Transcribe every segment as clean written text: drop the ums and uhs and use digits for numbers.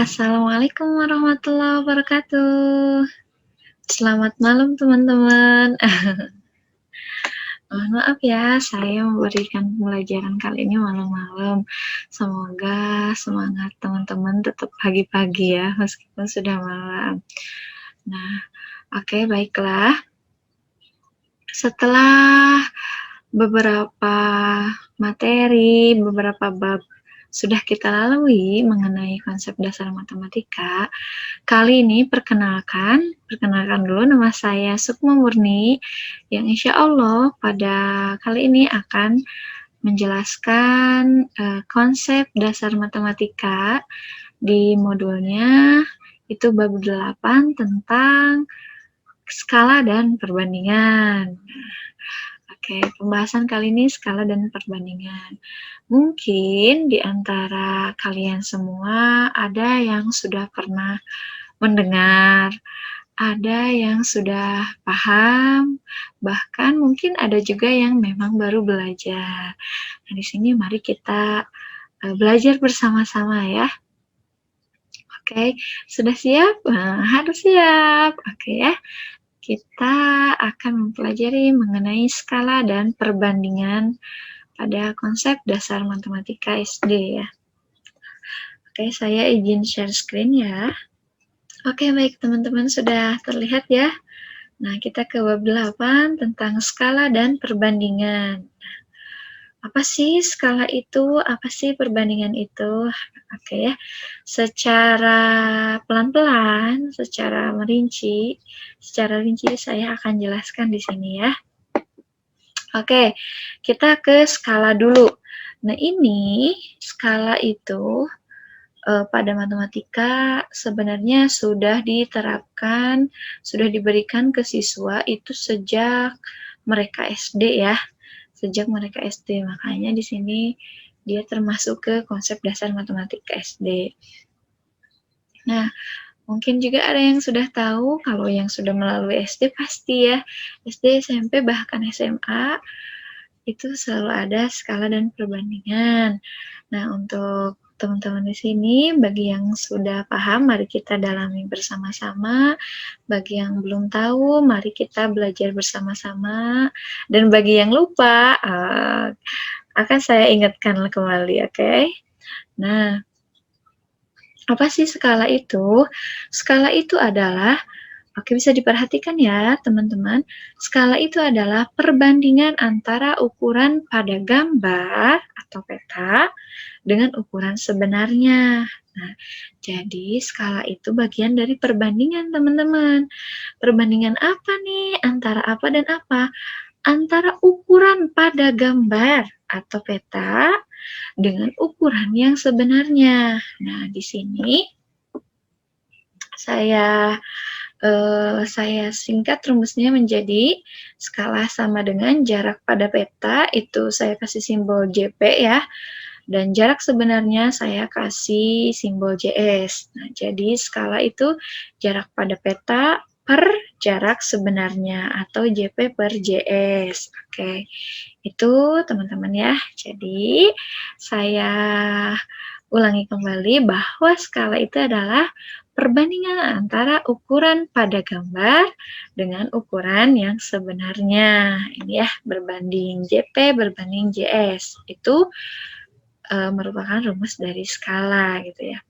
Assalamualaikum warahmatullahi wabarakatuh. Selamat malam teman-teman. Mohon maaf ya, saya memberikan pembelajaran kali ini malam-malam. Semoga semangat teman-teman tetap pagi-pagi ya, meskipun sudah malam. Nah, oke, baiklah. Setelah beberapa materi, beberapa bab sudah kita lalui mengenai konsep dasar matematika, kali ini perkenalkan dulu, nama saya Sukma Murni, yang insya Allah pada kali ini akan menjelaskan konsep dasar matematika di modulnya, itu bab 8 tentang skala dan perbandingan. Oke, pembahasan kali ini skala dan perbandingan. Mungkin di antara kalian semua ada yang sudah pernah mendengar, ada yang sudah paham, bahkan mungkin ada juga yang memang baru belajar. Nah, di sini mari kita belajar bersama-sama ya. Oke, sudah siap? Nah, harus siap. Oke ya. Kita akan mempelajari mengenai skala dan perbandingan pada konsep dasar matematika SD ya. Oke, saya izin share screen ya. Oke, baik teman-teman, sudah terlihat ya. Nah, kita ke bab 8 tentang skala dan perbandingan. Apa sih skala itu? Apa sih perbandingan itu? Oke ya. Secara pelan-pelan, secara rinci saya akan jelaskan di sini ya. Oke, kita ke skala dulu. Nah, ini skala itu pada matematika sebenarnya sudah diterapkan, sudah diberikan ke siswa itu sejak mereka SD ya. Sejak mereka SD, makanya di sini dia termasuk ke konsep dasar matematika SD. Nah, mungkin juga ada yang sudah tahu, kalau yang sudah melalui SD pasti ya, SD, SMP, bahkan SMA, itu selalu ada skala dan perbandingan. Nah, untuk teman-teman di sini, bagi yang sudah paham, mari kita dalami bersama-sama. Bagi yang belum tahu, mari kita belajar bersama-sama. Dan bagi yang lupa, akan saya ingatkan kembali, oke? Nah, apa sih skala itu? Skala itu adalah, oke, bisa diperhatikan ya teman-teman, skala itu adalah perbandingan antara ukuran pada gambar atau peta dengan ukuran sebenarnya. Nah, jadi skala itu bagian dari perbandingan teman-teman. Perbandingan apa nih? Antara apa dan apa? Antara ukuran pada gambar atau peta dengan ukuran yang sebenarnya. Nah, di sini saya singkat rumusnya menjadi skala sama dengan jarak pada peta, itu saya kasih simbol JP ya, dan jarak sebenarnya saya kasih simbol JS. Nah, jadi skala itu jarak pada peta per jarak sebenarnya, atau JP per JS. Oke, itu teman-teman ya. Jadi saya ulangi kembali bahwa skala itu adalah perbandingan antara ukuran pada gambar dengan ukuran yang sebenarnya. Ini ya, berbanding JP berbanding JS. Itu merupakan rumus dari skala gitu ya.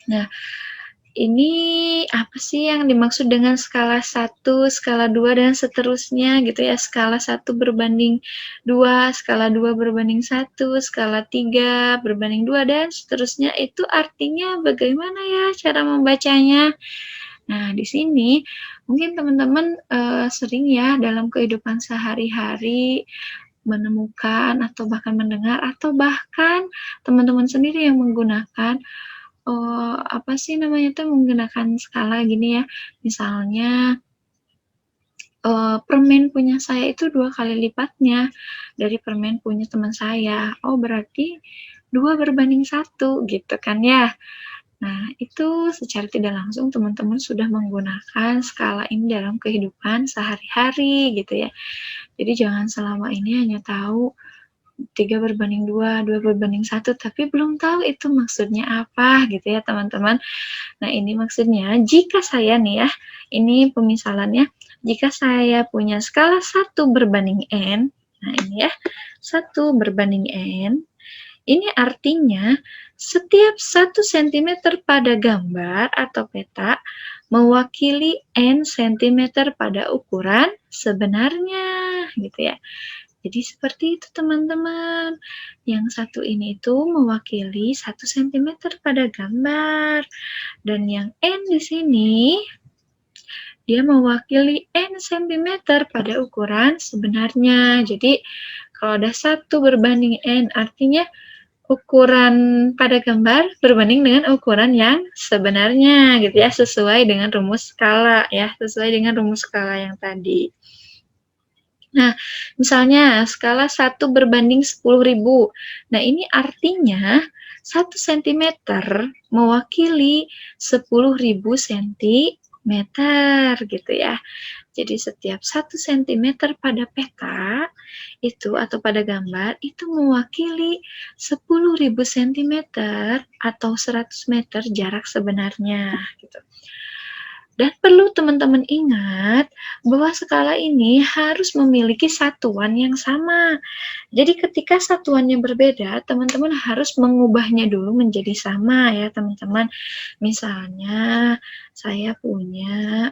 Nah, ini apa sih yang dimaksud dengan skala 1, skala 2, dan seterusnya gitu ya. Skala 1 berbanding 2, skala 2 berbanding 1, skala 3 berbanding 2, dan seterusnya. Itu artinya bagaimana ya cara membacanya? Nah, di sini mungkin teman-teman sering ya dalam kehidupan sehari-hari menemukan atau bahkan mendengar, atau bahkan teman-teman sendiri yang menggunakan apa sih namanya tuh, menggunakan skala gini ya, misalnya permen punya saya itu 2 kali lipatnya dari permen punya teman saya. Oh, berarti 2 berbanding 1 gitu kan ya. Nah, itu secara tidak langsung teman-teman sudah menggunakan skala ini dalam kehidupan sehari-hari gitu ya. Jadi jangan selama ini hanya tahu 3/2, 2/1, tapi belum tahu itu maksudnya apa gitu ya teman-teman. Nah ini maksudnya jika saya nih ya, ini pemisalannya, jika saya punya skala 1/n, nah ini ya, 1/n, ini artinya setiap 1 cm pada gambar atau peta mewakili n cm pada ukuran sebenarnya gitu ya. Jadi seperti itu teman-teman. Yang satu ini itu mewakili 1 cm pada gambar. Dan yang N di sini, dia mewakili N cm pada ukuran sebenarnya. Jadi kalau ada 1/N, artinya ukuran pada gambar berbanding dengan ukuran yang sebenarnya gitu ya, sesuai dengan rumus skala ya, sesuai dengan rumus skala yang tadi. Nah, misalnya skala 1/10.000. Nah, ini artinya 1 cm mewakili 10.000 cm gitu ya. Jadi setiap 1 cm pada peta itu atau pada gambar itu mewakili 10.000 cm atau 100 meter jarak sebenarnya gitu. Dan perlu teman-teman ingat bahwa skala ini harus memiliki satuan yang sama. Jadi ketika satuannya berbeda, teman-teman harus mengubahnya dulu menjadi sama ya teman-teman. Misalnya saya punya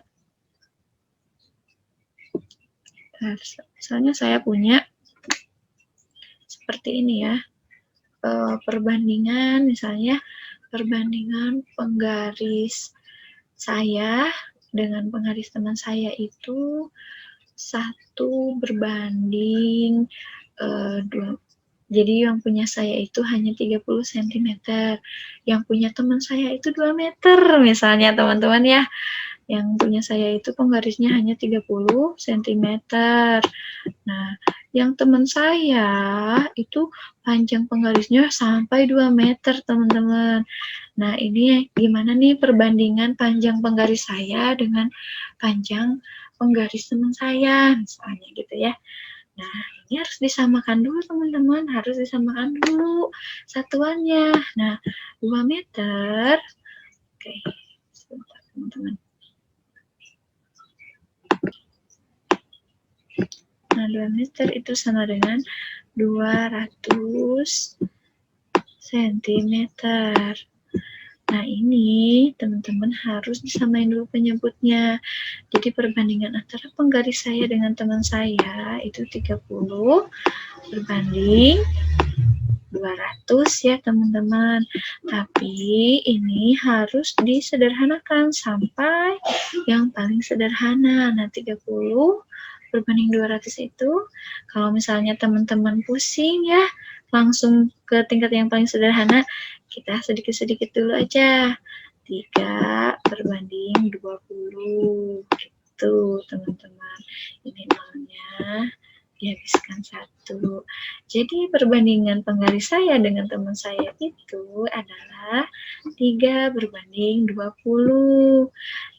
seperti ini ya. Perbandingan misalnya perbandingan penggaris saya dengan penggaris teman saya itu 1/2. Jadi yang punya saya itu hanya 30 cm, yang punya teman saya itu 2 meter misalnya teman-teman ya. Yang punya saya itu penggarisnya hanya 30 cm. Nah, yang teman saya itu panjang penggarisnya sampai 2 meter teman-teman. Nah, ini gimana nih perbandingan panjang penggaris saya dengan panjang penggaris teman saya, misalnya gitu ya. Nah, ini harus disamakan dulu teman-teman, harus disamakan dulu satuannya. Nah, 2 meter, oke, sebentar teman-teman. Nah, 2 meter itu sama dengan 200 cm. Nah, ini teman-teman harus disamain dulu penyebutnya. Jadi perbandingan antara penggaris saya dengan teman saya itu 30 berbanding 200 ya teman-teman. Tapi ini harus disederhanakan sampai yang paling sederhana. Nah, 30 berbanding 200 itu kalau misalnya teman-teman pusing ya, langsung ke tingkat yang paling sederhana, kita sedikit-sedikit dulu aja. 3/20 gitu teman-teman. Ini nolnya dihabiskan 1. Jadi perbandingan penggaris saya dengan teman saya itu adalah 3/20.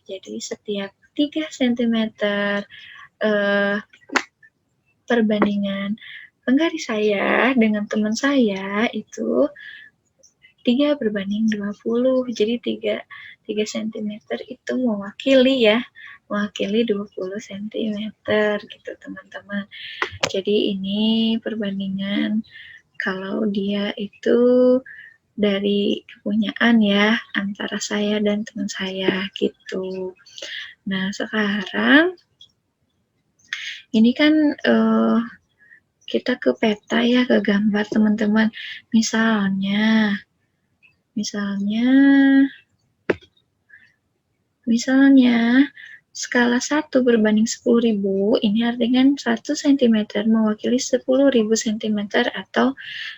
Jadi setiap 3 cm perbandingan penggaris saya dengan teman saya itu 3/20. Jadi 3 cm itu mewakili 20 cm gitu teman-teman. Jadi ini perbandingan kalau dia itu dari kepunyaan ya antara saya dan teman saya gitu. Nah, sekarang ini kan kita ke peta ya, ke gambar teman-teman. Misalnya skala 1/10.000 ini artinya 1 cm mewakili 10.000 cm atau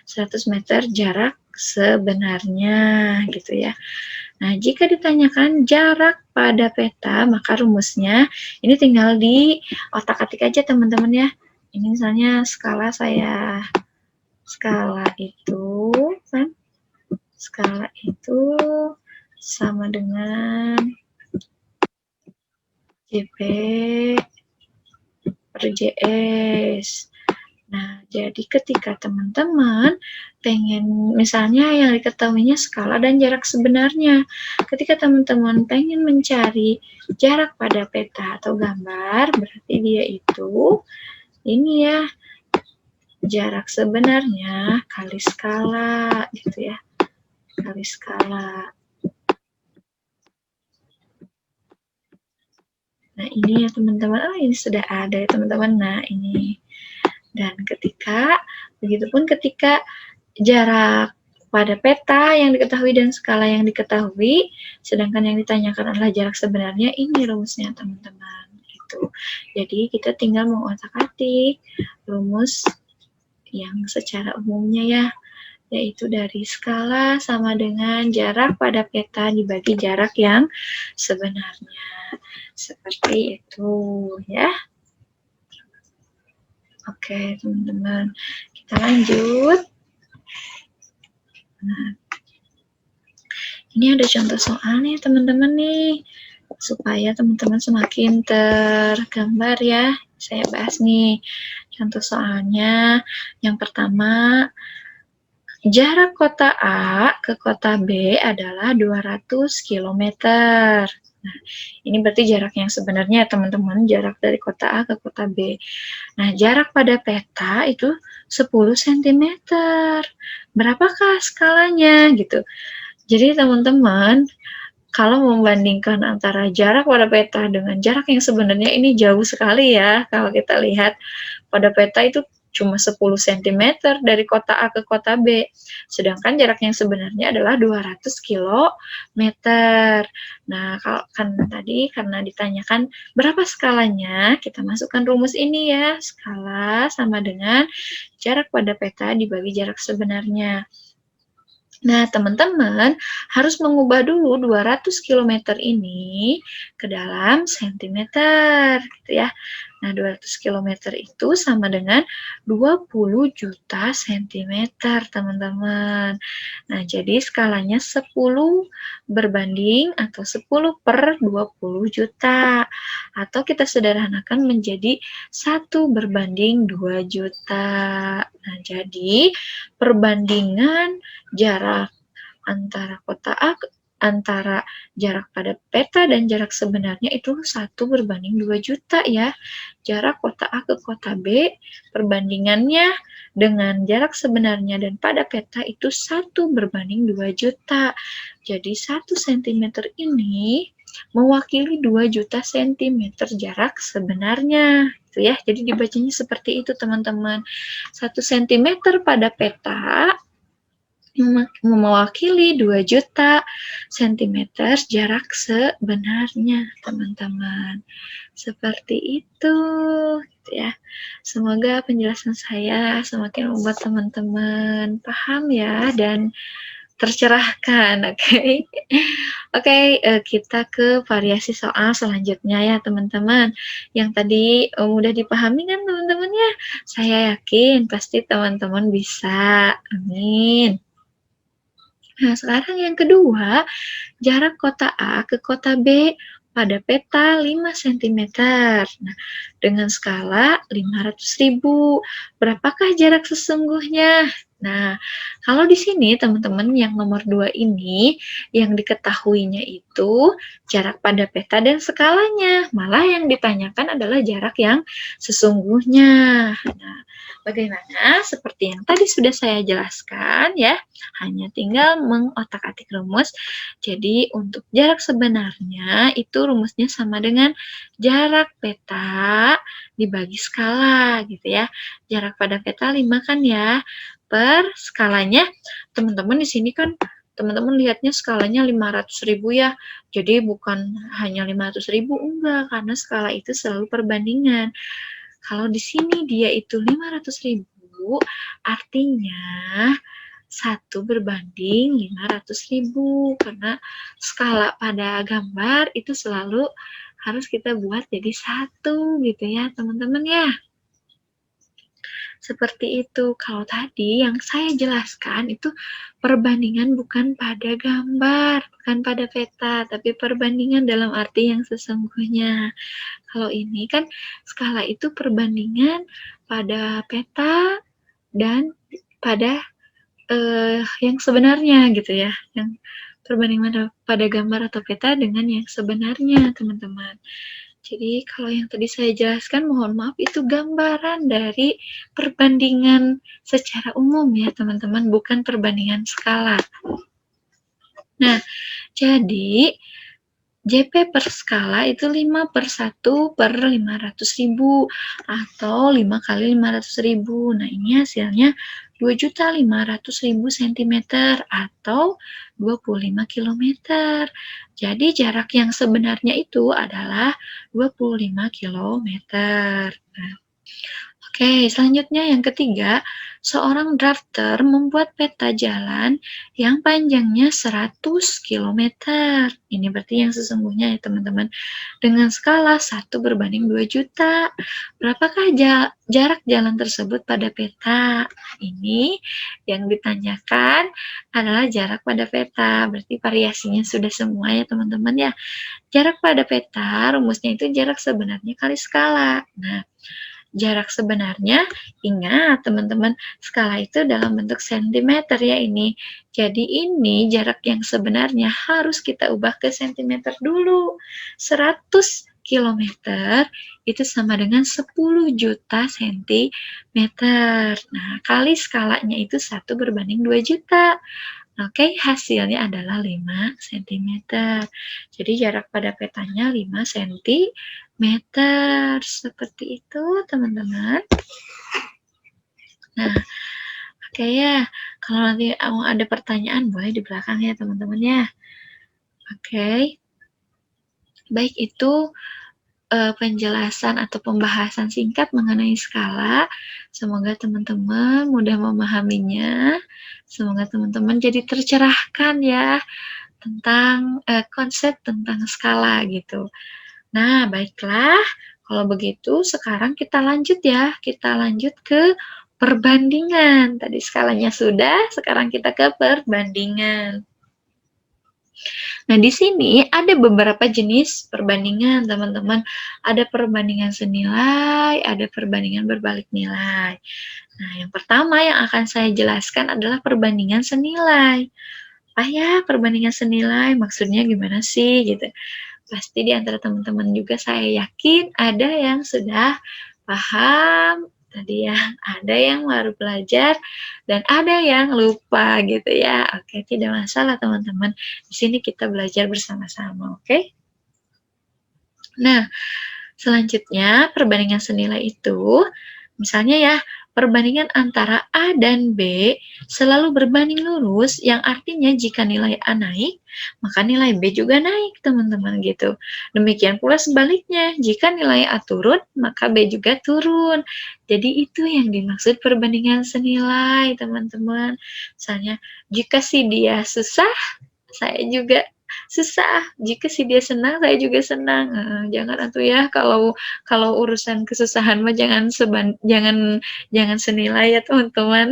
100 meter jarak sebenarnya gitu ya. Nah, jika ditanyakan jarak pada peta, maka rumusnya ini tinggal di otak-atik aja teman-teman ya. Ini misalnya skala itu sama dengan JP per JS. Nah, Jadi ketika teman-teman pengen, misalnya yang diketahuinya skala dan jarak sebenarnya. Ketika teman-teman pengen mencari jarak pada peta atau gambar, berarti dia itu ini ya, jarak sebenarnya kali skala gitu ya. Kali skala. Nah, ini ya teman-teman. Oh, ini sudah ada ya teman-teman. Nah, ini. Dan begitupun ketika jarak pada peta yang diketahui dan skala yang diketahui, sedangkan yang ditanyakan adalah jarak sebenarnya, ini rumusnya teman-teman. Gitu. Jadi kita tinggal mengotak-atik rumus yang secara umumnya ya, yaitu dari skala sama dengan jarak pada peta dibagi jarak yang sebenarnya. Seperti itu ya. Oke, teman-teman. Kita lanjut. Nah, ini ada contoh soal nih, teman-teman nih. Supaya teman-teman semakin tergambar ya. Saya bahas nih contoh soalnya. Yang pertama, jarak kota A ke kota B adalah 200 km. Nah, ini berarti jarak yang sebenarnya ya teman-teman, jarak dari kota A ke kota B. Nah, jarak pada peta itu 10 cm. Berapakah skalanya gitu? Jadi teman-teman, kalau membandingkan antara jarak pada peta dengan jarak yang sebenarnya, ini jauh sekali ya. Kalau kita lihat pada peta itu cuma 10 cm dari kota A ke kota B. Sedangkan jarak yang sebenarnya adalah 200 km. Nah, kalau kan tadi karena ditanyakan berapa skalanya, kita masukkan rumus ini ya. Skala sama dengan jarak pada peta dibagi jarak sebenarnya. Nah, teman-teman harus mengubah dulu 200 km ini ke dalam sentimeter, gitu ya. Nah, 200 km itu sama dengan 20 juta sentimeter, teman-teman. Nah, jadi skalanya 10 berbanding atau 10 per 20 juta. Atau kita sederhanakan menjadi 1 berbanding 2 juta. Nah, jadi perbandingan jarak antara kota A antara jarak pada peta dan jarak sebenarnya itu 1 berbanding 2 juta ya. Jarak kota A ke kota B perbandingannya dengan jarak sebenarnya dan pada peta itu 1 berbanding 2 juta. Jadi 1 cm ini mewakili 2 juta cm jarak sebenarnya. Gitu ya. Jadi dibacanya seperti itu teman-teman. 1 cm pada peta mewakili 2 juta sentimeter jarak sebenarnya, teman-teman. Seperti itu, gitu ya. Semoga penjelasan saya semakin membuat teman-teman paham ya dan tercerahkan, oke? Oke, kita ke variasi soal selanjutnya ya, teman-teman. Yang tadi mudah dipahami kan, teman-teman ya? Saya yakin pasti teman-teman bisa. Amin. Nah, sekarang yang kedua, jarak kota A ke kota B pada peta 5 cm. Nah, dengan skala 500.000. Berapakah jarak sesungguhnya? Nah, kalau di sini teman-teman yang nomor 2 ini, yang diketahuinya itu jarak pada peta dan skalanya. Malah yang ditanyakan adalah jarak yang sesungguhnya. Nah, bagaimana? Seperti yang tadi sudah saya jelaskan ya, hanya tinggal mengotak-atik rumus. Jadi untuk jarak sebenarnya itu rumusnya sama dengan jarak peta dibagi skala gitu ya. Jarak pada peta 5 kan ya, per skalanya. Teman-teman di sini kan teman-teman lihatnya skalanya 500.000 ya. Jadi bukan hanya 500.000, enggak, karena skala itu selalu perbandingan. Kalau di sini dia itu 500.000, artinya 1 berbanding 500.000, karena skala pada gambar itu selalu harus kita buat jadi 1 gitu ya teman-teman ya. Seperti itu. Kalau tadi yang saya jelaskan itu perbandingan bukan pada gambar, bukan pada peta, tapi perbandingan dalam arti yang sesungguhnya. Kalau ini kan skala itu perbandingan pada peta dan pada yang sebenarnya gitu ya, yang perbandingan pada gambar atau peta dengan yang sebenarnya, teman-teman. Jadi kalau yang tadi saya jelaskan, mohon maaf, itu gambaran dari perbandingan secara umum ya, teman-teman, bukan perbandingan skala. Nah, jadi JP per skala itu 5/1/500.000 atau 5 kali 500.000. Nah, ini hasilnya 2.500.000 cm atau 25 km. Jadi jarak yang sebenarnya itu adalah 25 km. Nah, oke, selanjutnya yang ketiga, seorang drafter membuat peta jalan yang panjangnya 100 km. Ini berarti yang sesungguhnya ya teman-teman. Dengan skala 1/2 juta. Berapakah jarak jalan tersebut pada peta? Ini yang ditanyakan adalah jarak pada peta. Berarti variasinya sudah semua ya teman-teman ya. Jarak pada peta, rumusnya itu jarak sebenarnya kali skala. Nah, jarak sebenarnya, ingat teman-teman, skala itu dalam bentuk sentimeter ya ini. Jadi ini jarak yang sebenarnya harus kita ubah ke sentimeter dulu. 100 km itu sama dengan 10 juta sentimeter. Nah, kali skalanya itu 1/2 juta. Oke, hasilnya adalah 5 cm. Jadi jarak pada petanya 5 cm. Seperti itu, teman-teman. Nah, oke ya. Kalau nanti mau ada pertanyaan, boleh di belakang ya, teman-teman ya. Oke. Baik, itu penjelasan atau pembahasan singkat mengenai skala. Semoga teman-teman mudah memahaminya. Semoga teman-teman jadi tercerahkan ya tentang konsep tentang skala gitu. Nah, baiklah. Kalau begitu, sekarang kita lanjut ya. Kita lanjut ke perbandingan. Tadi skalanya sudah, sekarang kita ke perbandingan. Nah, di sini ada beberapa jenis perbandingan, teman-teman. Ada perbandingan senilai, ada perbandingan berbalik nilai. Nah, yang pertama yang akan saya jelaskan adalah perbandingan senilai. Ya, perbandingan senilai, maksudnya gimana sih, gitu. Pasti di antara teman-teman juga saya yakin ada yang sudah paham tadi ya, ada yang baru belajar dan ada yang lupa gitu ya. Oke, tidak masalah teman-teman. Di sini kita belajar bersama-sama, oke? Nah, selanjutnya perbandingan senilai itu, misalnya ya, perbandingan antara A dan B selalu berbanding lurus, yang artinya jika nilai A naik, maka nilai B juga naik, teman-teman gitu. Demikian pula sebaliknya, jika nilai A turun, maka B juga turun. Jadi itu yang dimaksud perbandingan senilai, teman-teman. Misalnya, jika si dia susah, saya juga susah. Jika si dia senang, saya juga senang. Jangan atuh ya kalau urusan kesusahan mah jangan senilai ya teman-teman.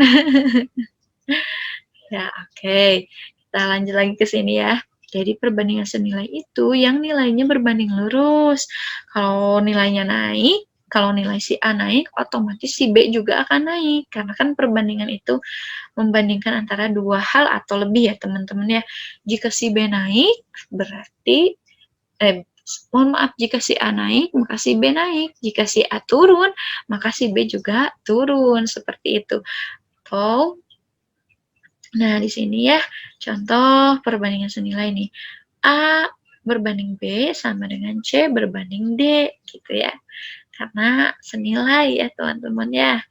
Ya, oke. Kita lanjut lagi ke sini ya. Jadi perbandingan senilai itu yang nilainya berbanding lurus. Kalau nilainya naik, kalau nilai si A naik, otomatis si B juga akan naik. Karena kan perbandingan itu membandingkan antara dua hal atau lebih ya teman-teman ya. Jika si B naik, berarti mohon maaf, jika si A naik, maka si B naik. Jika si A turun, maka si B juga turun. Seperti itu. Atau, nah di sini ya, contoh perbandingan senilai nih. A berbanding B sama dengan C berbanding D, gitu ya. Karena senilai ya teman-teman ya.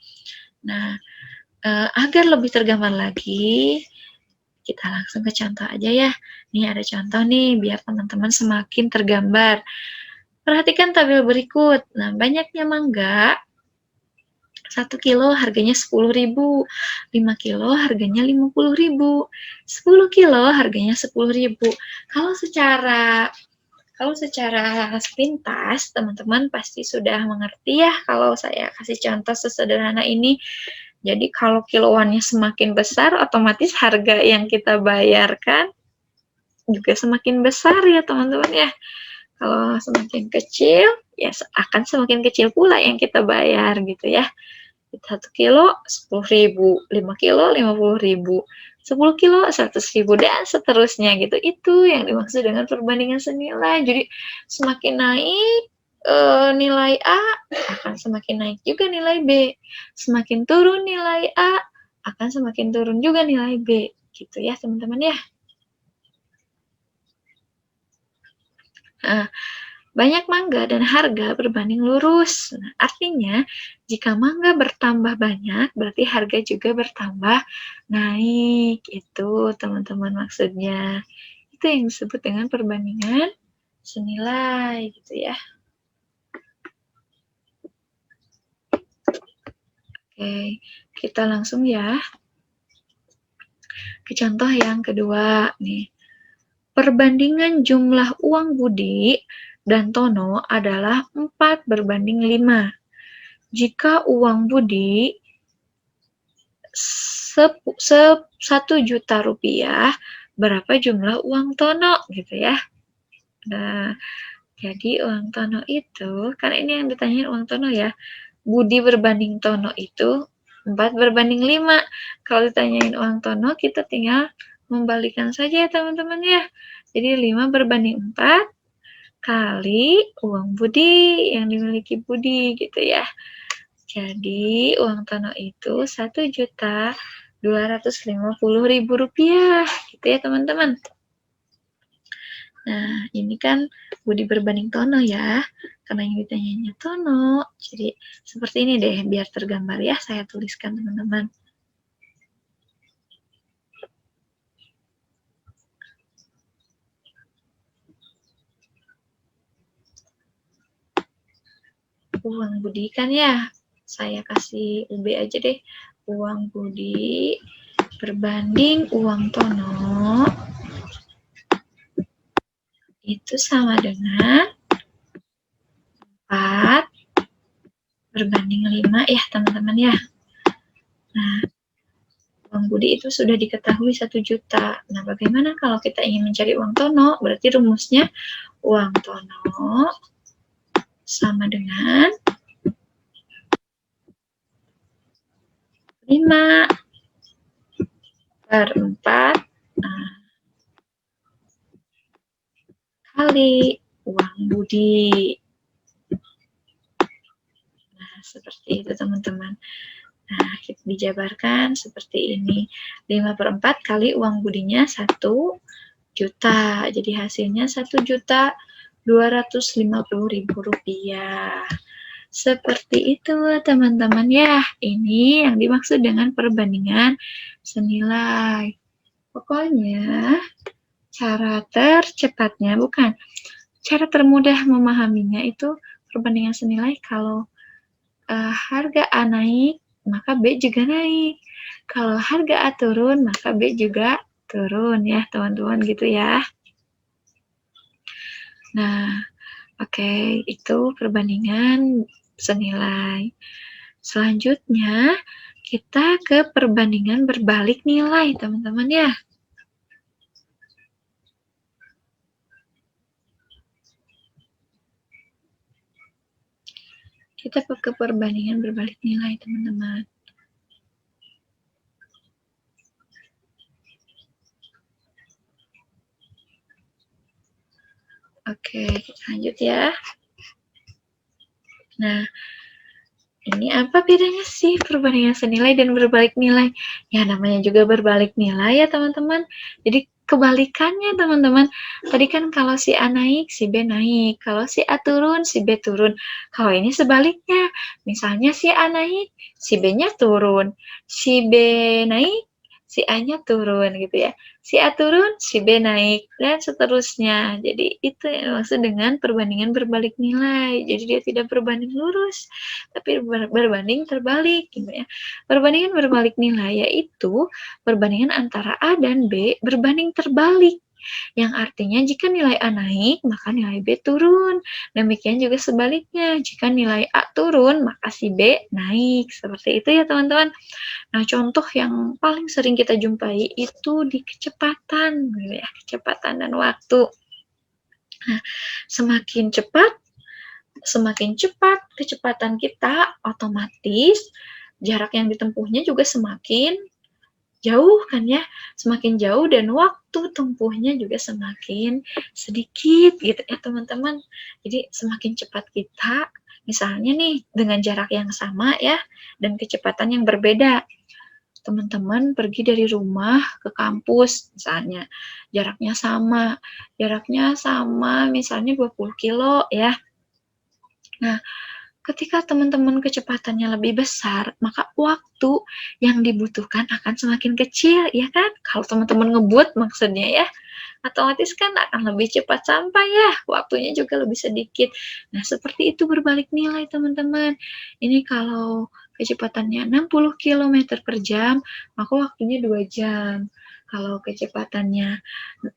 Nah, agar lebih tergambar lagi, kita langsung ke contoh aja ya. Nih ada contoh nih, biar teman-teman semakin tergambar. Perhatikan tabel berikut. Nah, banyaknya mangga, 1 kilo harganya 10.000, 5 kilo harganya 50.000, 10 kilo harganya 10.000. Kalau secara sepintas, teman-teman pasti sudah mengerti ya kalau saya kasih contoh sesederhana ini. Jadi kalau kiloannya semakin besar, otomatis harga yang kita bayarkan juga semakin besar ya teman-teman ya. Kalau semakin kecil, ya akan semakin kecil pula yang kita bayar gitu ya. 1 kilo 10.000, 5 kilo 50.000, 10 kilo 100.000, dan seterusnya gitu. Itu yang dimaksud dengan perbandingan senilai. Jadi semakin naik nilai A, akan semakin naik juga nilai B. Semakin turun nilai A, akan semakin turun juga nilai B. Gitu ya teman-teman ya. Nah, banyak mangga dan harga berbanding lurus. Nah, artinya, jika mangga bertambah banyak, berarti harga juga bertambah naik. Itu teman-teman maksudnya. Itu yang disebut dengan perbandingan senilai gitu ya. Oke, kita langsung ya ke contoh yang kedua nih. Perbandingan jumlah uang Budi dan Tono adalah 4:5. Jika uang Budi 1 juta rupiah, berapa jumlah uang Tono gitu ya. Nah, jadi uang Tono itu, karena ini yang ditanyain uang Tono ya, Budi berbanding Tono itu 4:5. Kalau ditanyain uang Tono, kita tinggal membalikan saja ya teman-teman ya. Jadi 5/4 kali uang Budi yang dimiliki Budi gitu ya. Jadi uang Tono itu 1.250.000 rupiah gitu ya teman-teman. Nah, ini kan Budi berbanding Tono ya, karena yang ditanyanya Tono. Jadi seperti ini deh, biar tergambar ya, saya tuliskan teman-teman. Uang Budi kan ya, saya kasih UB aja deh. Uang Budi berbanding uang Tono itu sama dengan 4/5 ya teman-teman ya. Nah, uang Budi itu sudah diketahui 1 juta. Nah, bagaimana kalau kita ingin mencari uang Tono? Berarti rumusnya uang Tono sama dengan 5/4 kali uang Budi. Nah, seperti itu teman-teman. Nah, kita dijabarkan seperti ini. 5/4 kali uang Budinya 1 juta. Jadi hasilnya 1.250.000 rupiah. Seperti itu teman-teman ya. Ini yang dimaksud dengan perbandingan senilai. Pokoknya cara tercepatnya, bukan, cara termudah memahaminya itu perbandingan senilai kalau harga A naik, maka B juga naik. Kalau harga A turun, maka B juga turun ya teman-teman gitu ya. Nah, oke, itu perbandingan senilai. Selanjutnya, kita ke perbandingan berbalik nilai, teman-teman ya. Kita ke perbandingan berbalik nilai, teman-teman. Oke, kita lanjut ya. Nah, ini apa bedanya sih perbandingan senilai dan berbalik nilai? Ya, namanya juga berbalik nilai ya, teman-teman. Jadi, kebalikannya, teman-teman. Tadi kan kalau si A naik, si B naik. Kalau si A turun, si B turun. Kalau ini sebaliknya. Misalnya si A naik, si B-nya turun. Si B naik, si A-nya turun gitu ya. Si A turun, si B naik, dan seterusnya. Jadi, itu yang maksud dengan perbandingan berbalik nilai. Jadi, dia tidak berbanding lurus, tapi berbanding terbalik gitu ya. Perbandingan berbalik nilai yaitu perbandingan antara A dan B berbanding terbalik. Yang artinya jika nilai A naik, maka nilai B turun. Demikian juga sebaliknya, jika nilai A turun, maka si B naik. Seperti itu ya teman-teman. Nah, contoh yang paling sering kita jumpai itu di kecepatan, gitu ya, kecepatan dan waktu. Nah, semakin cepat kecepatan kita, otomatis jarak yang ditempuhnya juga semakin jauh kan ya, semakin jauh dan waktu tempuhnya juga semakin sedikit gitu ya teman-teman. Jadi semakin cepat kita, misalnya nih dengan jarak yang sama ya, dan kecepatan yang berbeda. Teman-teman pergi dari rumah ke kampus misalnya, jaraknya sama misalnya 20 kilo ya. Nah, ketika teman-teman kecepatannya lebih besar, maka waktu yang dibutuhkan akan semakin kecil, ya kan? Kalau teman-teman ngebut maksudnya ya, otomatis kan akan lebih cepat sampai ya, waktunya juga lebih sedikit. Nah, seperti itu berbalik nilai teman-teman. Ini kalau kecepatannya 60 km per jam, maka waktunya 2 jam. Kalau kecepatannya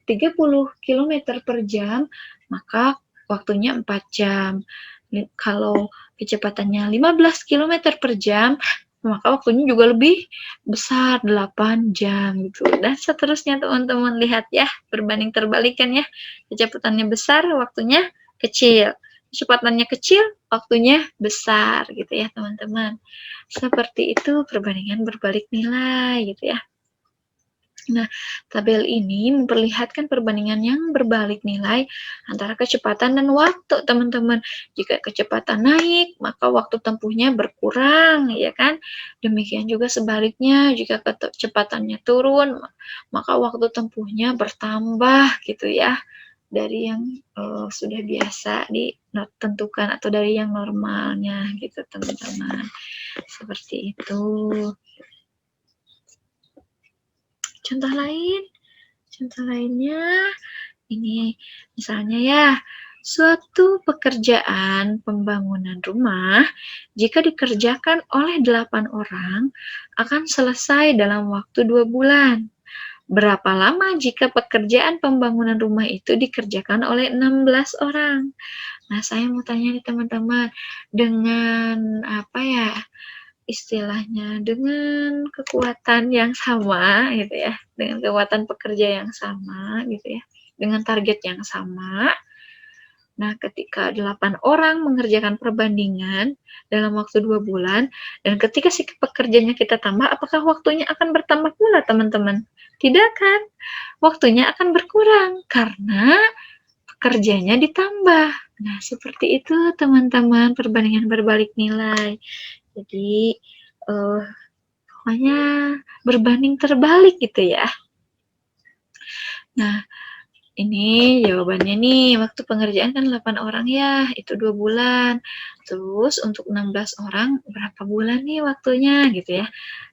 30 km per jam, maka waktunya 4 jam. Kalau kecepatannya 15 km per jam, maka waktunya juga lebih besar, 8 jam gitu. Dan seterusnya teman-teman lihat ya, berbanding terbalikan ya. Kecepatannya besar, waktunya kecil. Kecepatannya kecil, waktunya besar gitu ya teman-teman. Seperti itu perbandingan berbalik nilai gitu ya. Nah, tabel ini memperlihatkan perbandingan yang berbalik nilai antara kecepatan dan waktu, teman-teman. Jika kecepatan naik, maka waktu tempuhnya berkurang, ya kan? Demikian juga sebaliknya, jika kecepatannya turun, maka waktu tempuhnya bertambah, gitu ya, dari yang sudah biasa ditentukan atau dari yang normalnya, gitu, teman-teman. Seperti itu. Contoh lainnya, ini misalnya ya, suatu pekerjaan pembangunan rumah, jika dikerjakan oleh 8 orang, akan selesai dalam waktu 2 bulan. Berapa lama jika pekerjaan pembangunan rumah itu dikerjakan oleh 16 orang? Nah, saya mau tanya nih teman-teman, dengan apa ya, istilahnya dengan kekuatan yang sama gitu ya, dengan kekuatan pekerja yang sama gitu ya, dengan target yang sama. Nah, ketika 8 orang mengerjakan perbandingan dalam waktu 2 bulan, dan ketika si pekerjanya kita tambah, apakah waktunya akan bertambah pula, teman-teman? Tidak kan? Waktunya akan berkurang karena pekerjanya ditambah. Nah, seperti itu teman-teman, perbandingan berbalik nilai. Jadi, pokoknya berbanding terbalik gitu ya. Nah, ini jawabannya nih, waktu pengerjaan kan 8 orang ya, itu 2 bulan. Terus untuk 16 orang berapa bulan nih waktunya gitu ya.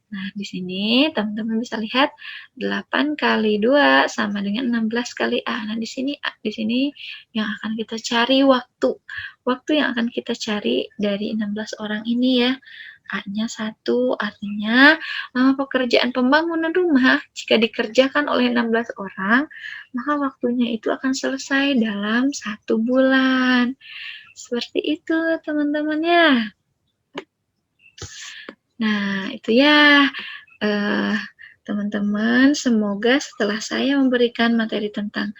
Nah, di sini teman-teman bisa lihat 8 kali 2 sama dengan 16 kali A. Nah, di sini yang akan kita cari waktu. Waktu yang akan kita cari dari 16 orang ini ya. A-nya 1, artinya pekerjaan pembangunan rumah jika dikerjakan oleh 16 orang, maka waktunya itu akan selesai dalam 1 bulan. Seperti itu teman-teman ya. Nah, itu ya teman-teman, semoga setelah saya memberikan materi tentang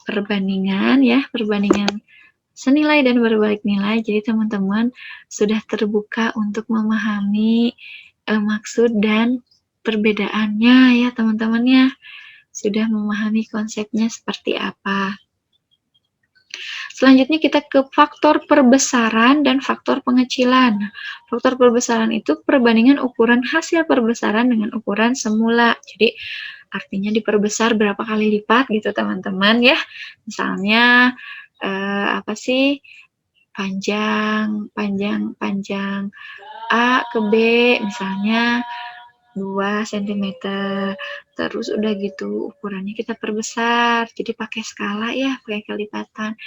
perbandingan ya, perbandingan senilai dan berbalik nilai, jadi teman-teman sudah terbuka untuk memahami maksud dan perbedaannya ya teman-teman ya, sudah memahami konsepnya seperti apa. Selanjutnya kita ke faktor perbesaran dan faktor pengecilan. Faktor perbesaran itu perbandingan ukuran hasil perbesaran dengan ukuran semula. Jadi artinya diperbesar berapa kali lipat gitu teman-teman ya. Misalnya apa sih, panjang A ke B misalnya 2 cm, terus udah gitu ukurannya kita perbesar, jadi pakai skala ya, pakai kelipatan,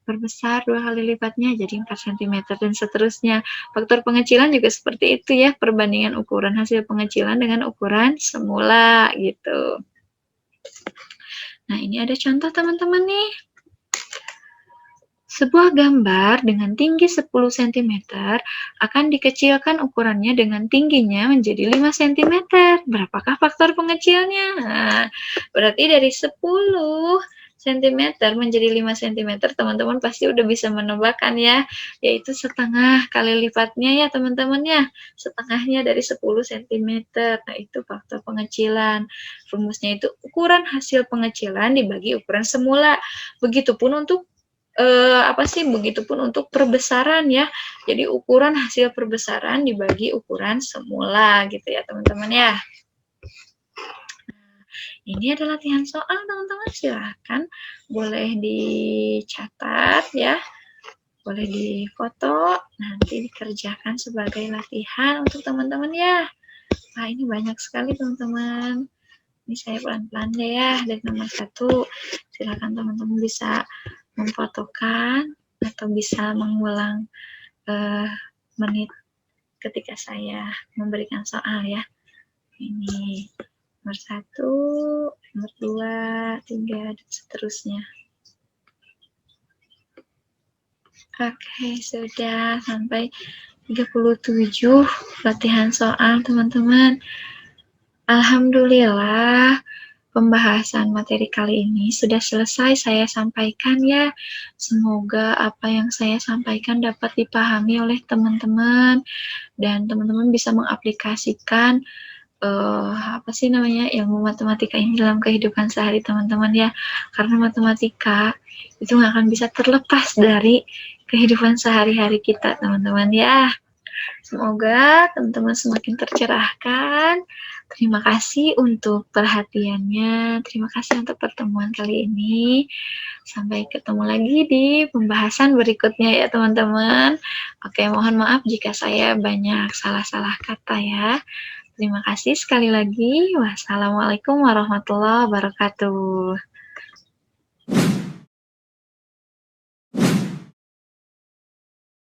perbesar 2 kali lipatnya jadi 4 cm dan seterusnya. Faktor pengecilan juga seperti itu ya, perbandingan ukuran hasil pengecilan dengan ukuran semula gitu. Nah, ini ada contoh teman-teman nih. Sebuah gambar dengan tinggi 10 cm akan dikecilkan ukurannya dengan tingginya menjadi 5 cm. Berapakah faktor pengecilnya? Nah, berarti dari 10 sentimeter menjadi 5 sentimeter, teman-teman pasti udah bisa menebakkan ya, yaitu setengah kali lipatnya ya teman-teman ya, setengahnya dari 10 sentimeter. Nah, itu faktor pengecilan. Rumusnya itu ukuran hasil pengecilan dibagi ukuran semula. Begitupun untuk begitupun untuk perbesaran ya. Jadi ukuran hasil perbesaran dibagi ukuran semula gitu ya teman-teman ya. Ini ada latihan soal teman-teman, silahkan boleh dicatat ya, boleh difoto, nanti dikerjakan sebagai latihan untuk teman-teman ya. Nah, ini banyak sekali teman-teman. Ini saya pelan-pelan deh ya, dari nomor 1. Silahkan teman-teman bisa memfotokan atau bisa mengulang menit ketika saya memberikan soal ya. Ini nomor 1, nomor 2, 3, dan seterusnya. Oke, sudah sampai 37 latihan soal teman-teman. Alhamdulillah, pembahasan materi kali ini sudah selesai saya sampaikan ya. Semoga apa yang saya sampaikan dapat dipahami oleh teman-teman dan teman-teman bisa mengaplikasikan ilmu matematika ini dalam kehidupan sehari teman-teman ya. Karena matematika itu nggak akan bisa terlepas dari kehidupan sehari-hari kita teman-teman ya. Semoga teman-teman semakin tercerahkan. Terima kasih untuk perhatiannya. Terima kasih untuk pertemuan kali ini. Sampai ketemu lagi di pembahasan berikutnya ya teman-teman. Oke, mohon maaf jika saya banyak salah-salah kata ya. Terima kasih sekali lagi. Wassalamualaikum warahmatullahi wabarakatuh.